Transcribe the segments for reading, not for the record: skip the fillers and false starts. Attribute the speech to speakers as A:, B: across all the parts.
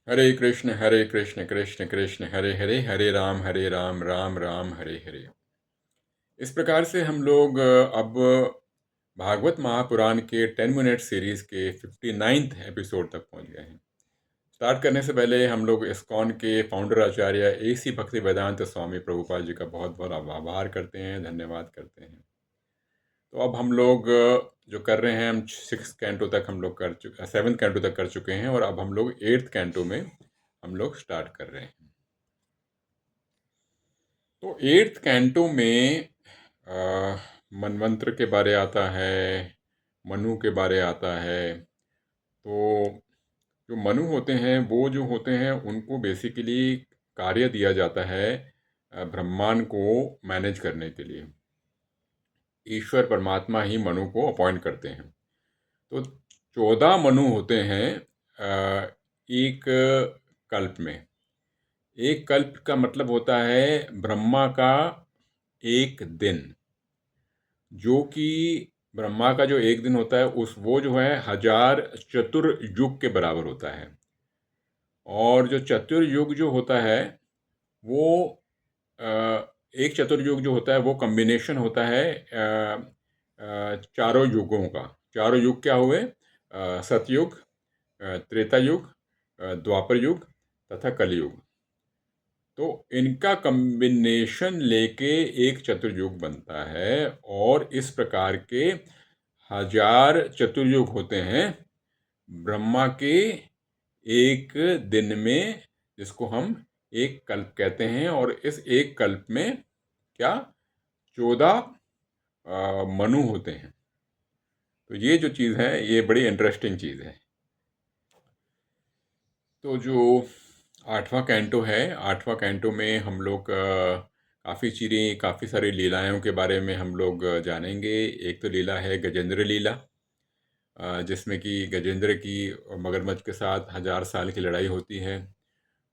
A: हरे कृष्ण कृष्ण कृष्ण हरे हरे, हरे राम राम राम हरे हरे। इस प्रकार से हम लोग अब भागवत महापुराण के 10 मिनट सीरीज के 59th एपिसोड तक पहुंच गए हैं। स्टार्ट करने से पहले हम लोग इस्कॉन के फाउंडर आचार्य AC भक्ति वेदांत स्वामी प्रभुपाद जी का बहुत बहुत आभार करते हैं, धन्यवाद करते हैं। तो अब हम लोग जो कर रहे हैं, हम 6 कैंटो तक हम लोग कर चुके, 7th कैंटो तक कर चुके हैं और अब हम लोग 8th कैंटो में हम लोग स्टार्ट कर रहे हैं। तो 8th कैंटो में मनवंत्र के बारे आता है, मनु के बारे आता है। तो जो मनु होते हैं वो जो होते हैं उनको बेसिकली कार्य दिया जाता है ब्रह्मांड को मैनेज करने के लिए। ईश्वर परमात्मा ही मनु को अपॉइंट करते हैं। तो 14 मनु होते हैं एक कल्प में। एक कल्प का मतलब होता है ब्रह्मा का एक दिन, जो कि ब्रह्मा का जो एक दिन होता है उस वो जो है 1000 चतुर्युग के बराबर होता है। और जो चतुर्युग जो होता है वो एक चतुर्युग जो होता है वो कम्बिनेशन होता है चारों युगों का। चारों युग क्या हुए? सतयुग, त्रेता युग, द्वापर युग तथा कलयुग। तो इनका कम्बिनेशन लेके एक चतुर्युग बनता है और इस प्रकार के 1000 चतुर्युग होते हैं ब्रह्मा के एक दिन में, जिसको हम एक कल्प कहते हैं। और इस एक कल्प में क्या 14 मनु होते हैं। तो ये जो चीज़ है ये बड़ी इंटरेस्टिंग चीज़ है। तो जो 8वां कैंटो है, 8वां कैंटो में हम लोग काफ़ी चीज़ें, काफ़ी सारी लीलाओं के बारे में हम लोग जानेंगे। एक तो लीला है गजेंद्र लीला, जिसमें कि गजेंद्र की मगरमच्छ के साथ 1000 साल की लड़ाई होती है।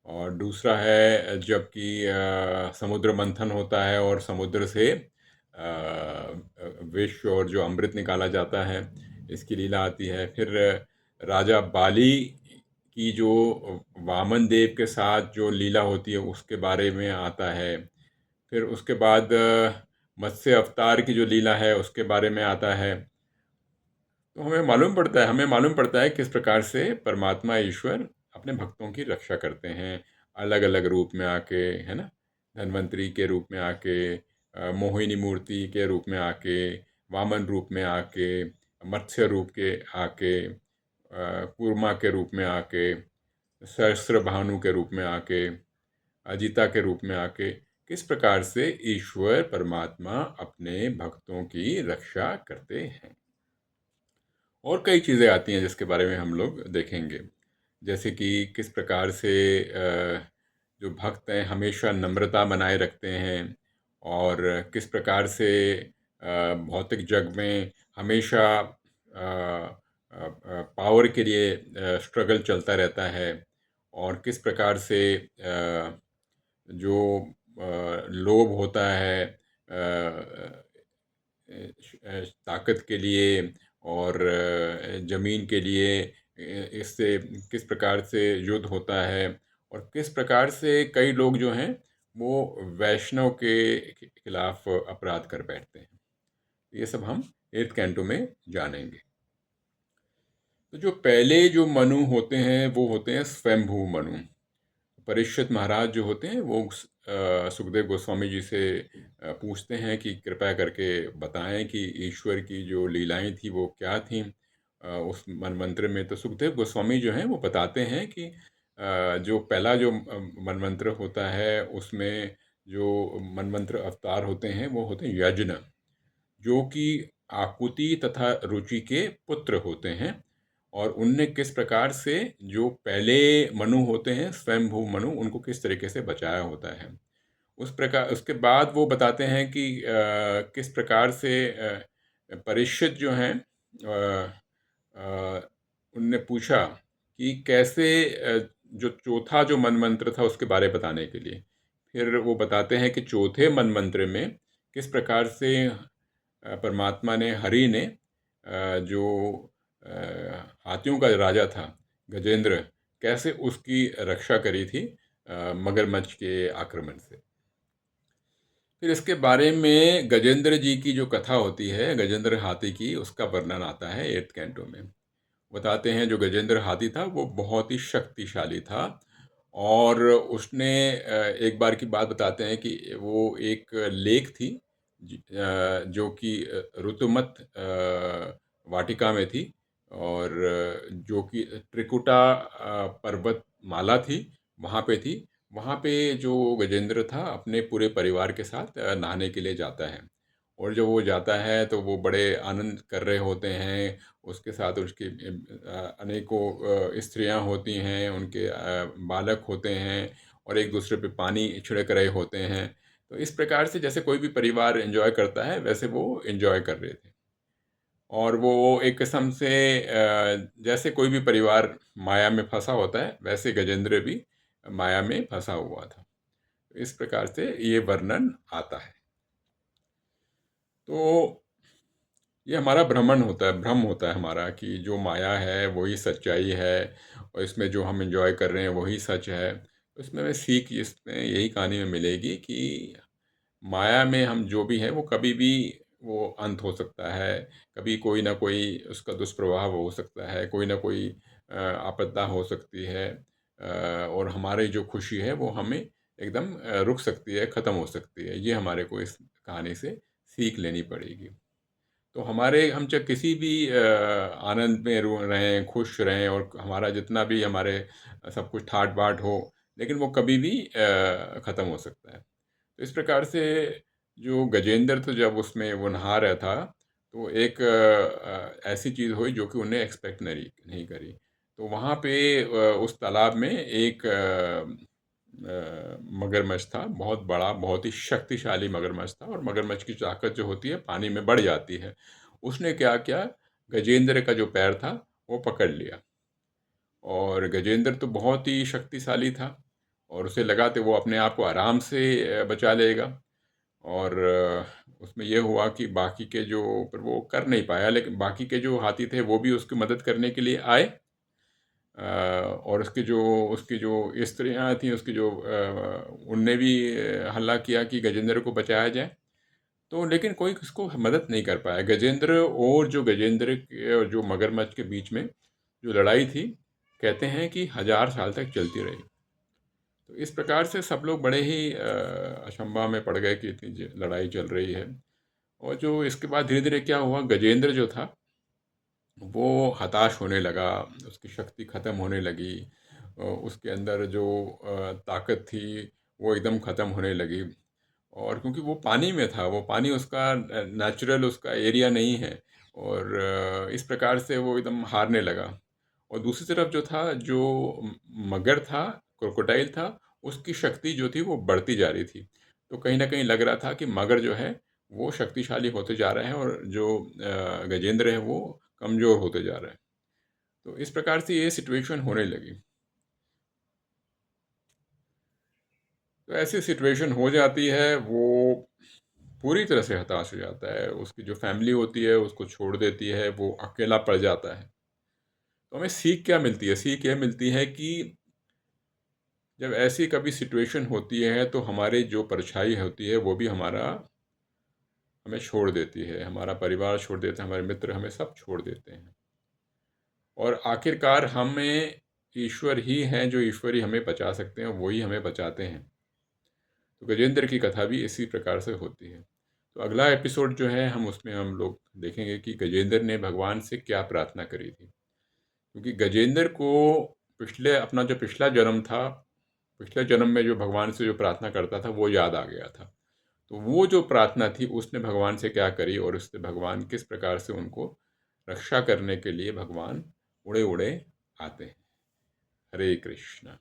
A: और दूसरा है जबकि समुद्र मंथन होता है और समुद्र से विष और जो अमृत निकाला जाता है, इसकी लीला आती है। फिर राजा बाली की जो वामन देव के साथ जो लीला होती है उसके बारे में आता है। फिर उसके बाद मत्स्य अवतार की जो लीला है उसके बारे में आता है। तो हमें मालूम पड़ता है किस प्रकार से परमात्मा ईश्वर अपने भक्तों की रक्षा करते हैं, अलग अलग रूप में आके, है ना। धन्वंतरी के रूप में आके, मोहिनी मूर्ति के रूप में आके, वामन रूप में आके, मत्स्य रूप के आके, कूर्मा के रूप में आके, सहस्त्र भानु के रूप में आके, अजिता के रूप में आके, किस प्रकार से ईश्वर परमात्मा अपने भक्तों की रक्षा करते हैं। और कई चीज़ें आती हैं जिसके बारे में हम लोग देखेंगे, जैसे कि किस प्रकार से जो भक्त हैं हमेशा नम्रता बनाए रखते हैं और किस प्रकार से भौतिक जग में हमेशा पावर के लिए स्ट्रगल चलता रहता है। और किस प्रकार से जो लोभ होता है ताकत के लिए और जमीन के लिए, इससे किस प्रकार से युद्ध होता है। और किस प्रकार से कई लोग जो हैं वो वैष्णव के खिलाफ अपराध कर बैठते हैं। ये सब हम 8th कैंटो में जानेंगे। तो जो पहले जो मनु होते हैं वो होते हैं स्वयंभू मनु। परीक्षित महाराज जो होते हैं वो सुखदेव गोस्वामी जी से पूछते हैं कि कृपया करके बताएं कि ईश्वर की जो लीलाएं थी वो क्या थीं उस मनमंत्र में। तो सुखदेव गोस्वामी जो हैं वो बताते हैं कि जो पहला जो मनमंत्र होता है उसमें जो मनमंत्र अवतार होते हैं वो होते हैं यज्ञ, जो कि आकुति तथा रुचि के पुत्र होते हैं। और उनने किस प्रकार से जो पहले मनु होते हैं स्वयंभू मनु, उनको किस तरीके से बचाया होता है। उस प्रकार उसके बाद वो बताते हैं कि किस प्रकार से परीक्षित जो हैं उनने पूछा कि कैसे जो चौथा जो मनमंत्र था उसके बारे बताने के लिए। फिर वो बताते हैं कि चौथे मनमंत्र में किस प्रकार से परमात्मा ने, हरि ने जो हाथियों का राजा था गजेंद्र, कैसे उसकी रक्षा करी थी मगरमच्छ के आक्रमण से। फिर इसके बारे में गजेंद्र जी की जो कथा होती है, गजेंद्र हाथी की, उसका वर्णन आता है 8th कैंटो में। बताते हैं जो गजेंद्र हाथी था वो बहुत ही शक्तिशाली था, और उसने एक बार की बात बताते हैं कि वो एक लेक थी जो कि ऋतुमत वाटिका में थी, और जो कि त्रिकुटा पर्वत माला थी, वहाँ पे थी। वहाँ पे जो गजेंद्र था अपने पूरे परिवार के साथ नहाने के लिए जाता है, और जब वो जाता है तो वो बड़े आनंद कर रहे होते हैं। उसके साथ उसकी अनेकों स्त्रियां होती हैं, उनके बालक होते हैं, और एक दूसरे पे पानी छिड़क रहे होते हैं। तो इस प्रकार से जैसे कोई भी परिवार एंजॉय करता है, वैसे वो एंजॉय कर रहे थे। और वो एक किस्म से जैसे कोई भी परिवार माया में फंसा होता है, वैसे गजेंद्र भी माया में फंसा हुआ था। इस प्रकार से ये वर्णन आता है। तो ये हमारा भ्रमण होता है, भ्रम होता है हमारा, कि जो माया है वही सच्चाई है, और इसमें जो हम एंजॉय कर रहे हैं वही सच है। तो इसमें हमें सीख इसमें यही कहानी में मिलेगी कि माया में हम जो भी हैं वो कभी भी वो अंत हो सकता है। कभी कोई ना कोई उसका दुष्प्रभाव हो सकता है, कोई ना कोई आपदा हो सकती है, और हमारी जो खुशी है वो हमें एकदम रुक सकती है, ख़त्म हो सकती है। ये हमारे को इस कहानी से सीख लेनी पड़ेगी। तो हमारे हम चाहे किसी भी आनंद में रहें, खुश रहें, और हमारा जितना भी हमारे सब कुछ ठाट बाट हो, लेकिन वो कभी भी ख़त्म हो सकता है। तो इस प्रकार से जो गजेंद्र तो जब उसमें वो नहा रहा था, तो एक ऐसी चीज़ हुई जो कि उन्हें एक्सपेक्ट नहीं नहीं करी। तो वहाँ पे उस तालाब में एक मगरमच्छ था, बहुत बड़ा, बहुत ही शक्तिशाली मगरमच्छ था, और मगरमच्छ की ताकत जो होती है पानी में बढ़ जाती है। उसने क्या किया, गजेंद्र का जो पैर था वो पकड़ लिया, और गजेंद्र तो बहुत ही शक्तिशाली था, और उसे लगा कि वो अपने आप को आराम से बचा लेगा। और उसमें यह हुआ कि बाकी के जो, पर वो कर नहीं पाया, लेकिन बाकी के जो हाथी थे वो भी उसकी मदद करने के लिए आए। और उसकी जो स्त्रियां थीं, उसकी जो उनने भी हल्ला किया कि गजेंद्र को बचाया जाए। तो लेकिन कोई उसको मदद नहीं कर पाया। गजेंद्र और जो गजेंद्र के और जो मगरमच्छ के बीच में जो लड़ाई थी, कहते हैं कि 1000 साल तक चलती रही। तो इस प्रकार से सब लोग बड़े ही अचंभा में पड़ गए कि इतनी लड़ाई चल रही है। और जो इसके बाद धीरे धीरे क्या हुआ, गजेंद्र जो था वो हताश होने लगा, उसकी शक्ति ख़त्म होने लगी, उसके अंदर जो ताकत थी वो एकदम ख़त्म होने लगी। और क्योंकि वो पानी में था, वो पानी उसका नेचुरल उसका एरिया नहीं है, और इस प्रकार से वो एकदम हारने लगा। और दूसरी तरफ जो था, जो मगर था, क्रोकोडाइल था, उसकी शक्ति जो थी वो बढ़ती जा रही थी। तो कहीं ना कहीं लग रहा था कि मगर जो है वो शक्तिशाली होते जा रहा है, और जो गजेंद्र है वो कमज़ोर होते जा रहा है। तो इस प्रकार से ये सिचुएशन होने लगी। तो ऐसी सिचुएशन हो जाती है, वो पूरी तरह से हताश हो जाता है, उसकी जो फैमिली होती है उसको छोड़ देती है, वो अकेला पड़ जाता है। तो हमें सीख क्या मिलती है? सीख यह मिलती है कि जब ऐसी कभी सिचुएशन होती है तो हमारे जो परछाई होती है वो भी हमें छोड़ देती है, हमारा परिवार छोड़ देता है, हमारे मित्र हमें सब छोड़ देते हैं, और आखिरकार हमें ईश्वर ही हैं जो ईश्वर ही हमें बचा सकते हैं, वही हमें बचाते हैं। तो गजेंद्र की कथा भी इसी प्रकार से होती है। तो अगला एपिसोड जो है हम लोग देखेंगे कि गजेंद्र ने भगवान से क्या प्रार्थना करी थी। क्योंकि गजेंद्र को अपना जो पिछला जन्म था, पिछले जन्म में जो भगवान से जो प्रार्थना करता था वो याद आ गया था। तो वो जो प्रार्थना थी उसने भगवान से क्या करी, और उससे भगवान किस प्रकार से उनको रक्षा करने के लिए भगवान उड़े उड़े आते हैं। हरे कृष्णा।